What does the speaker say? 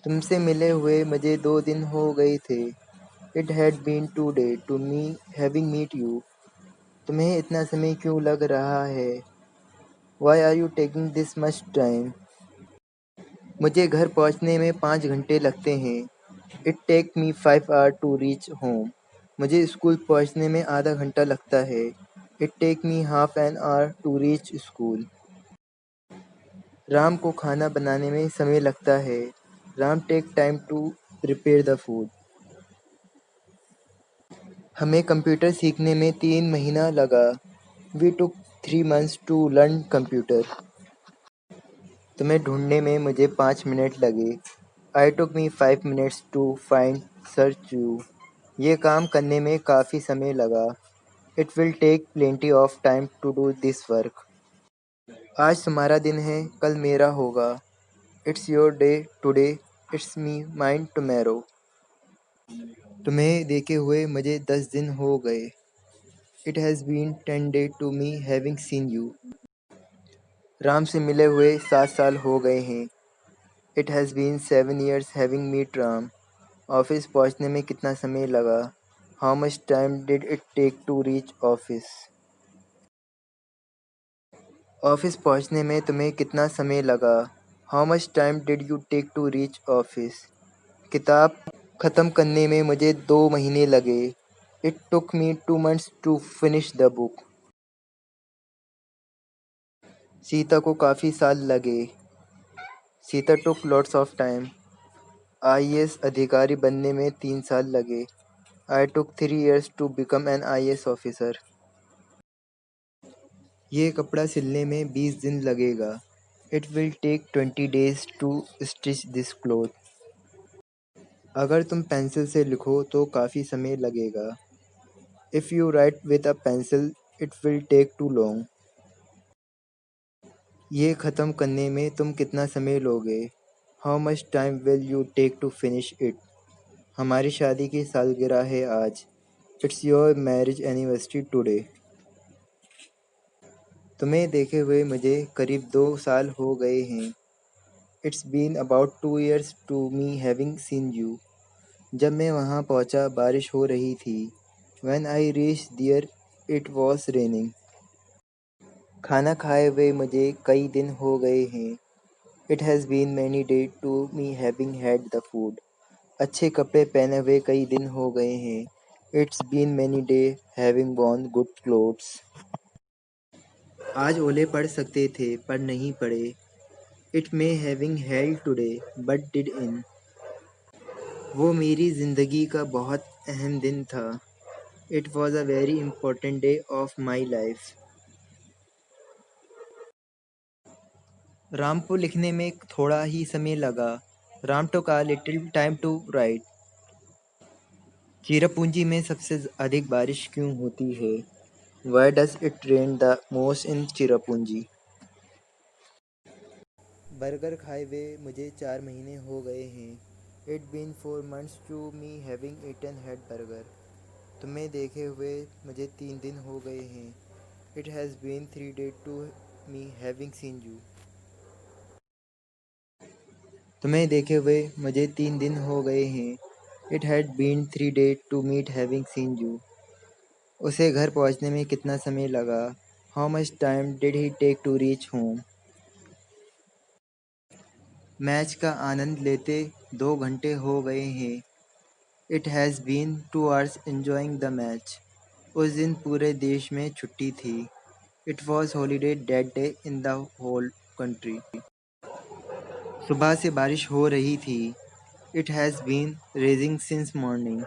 तुमसे मिले हुए मुझे 2 दिन हो गए थे। It had been 2 day to me having meet you. तुम्हें इतना समय क्यों लग रहा है? Why are you taking this much time? मुझे घर पहुंचने में 5 घंटे लगते हैं। It take me 5 hour to reach home. मुझे स्कूल पहुंचने में आधा घंटा लगता है। It take me half an hour to reach school. Ram को खाना बनाने में समय लगता है। Ram take time to prepare the food. हमें कंप्यूटर सीखने में 3 महीना लगा। We took 3 months to learn computer. तुम्हें ढूंढने में मुझे 5 मिनट लगे। I took me 5 minutes to find search you. ये काम करने में काफ़ी समय लगा। It will take plenty of time to do this work. आज तुम्हारा दिन है, कल मेरा होगा। It's your day today, it's me mine tomorrow. तुम्हें देखे हुए मुझे 10 दिन हो गए। It has been 10 days to me having seen you. Ram से मिले हुए 7 साल हो गए हैं। It has been 7 years having meet Ram. Office पहुंचने में कितना समय लगा? How much time did it take to reach office? Office पहुंचने में तुम्हें कितना समय लगा? How much time did you take to reach office? किताब ख़त्म करने में मुझे 2 महीने लगे। It took me 2 months to finish the book. Sita को काफ़ी साल लगे। Sita took lots of time. IAS अधिकारी बनने में 3 साल लगे। I took 3 years to become an IAS officer. ये कपड़ा सिलने में 20 दिन लगेगा। It will take 20 days to stitch this cloth. अगर तुम पेंसिल से लिखो तो काफ़ी समय लगेगा। If you write with a pencil it will take too long. ये ख़त्म करने में तुम कितना समय लोगे? How much time will you take to finish it? हमारी शादी की सालगिरह है आज। It's your marriage anniversary today. तुम्हें देखे हुए मुझे करीब 2 साल हो गए हैं। It's been about 2 years to me having seen you. जब मैं वहाँ पहुँचा बारिश हो रही थी। When I reached there it was raining। खाना खाए हुए मुझे कई दिन हो गए हैं। It has been many days to me having had the food। अच्छे कपड़े पहने हुए कई दिन हो गए हैं। It's been many days having worn good clothes। आज ओले पड़ सकते थे पर नहीं पड़े। It may having hailed today but didn't। वो मेरी ज़िंदगी का बहुत अहम दिन था। It was a very important day of my life। Ram को लिखने में थोड़ा ही समय लगा। Ram took a little time to write। चिरपूंजी में सबसे अधिक बारिश क्यों होती है? Why does it rain the most in Cherrapunji? Burger खाए हुए मुझे 4 महीने हो गए हैं। It been 4 months to me having eaten had burger। तुम्हें देखे हुए मुझे 3 दिन हो गए हैं। It has been 3 days to me having seen you। तुम्हें देखे हुए मुझे 3 दिन हो गए हैं। It had been 3 days to meet having seen you। उसे घर पहुंचने में कितना समय लगा? How much time did he take to reach home? Match का आनंद लेते 2 घंटे हो गए हैं। It has been 2 hours enjoying the match। उस दिन पूरे देश में छुट्टी थी। It was holiday that day in the whole country। सुबह से बारिश हो रही थी। It has been raining since morning।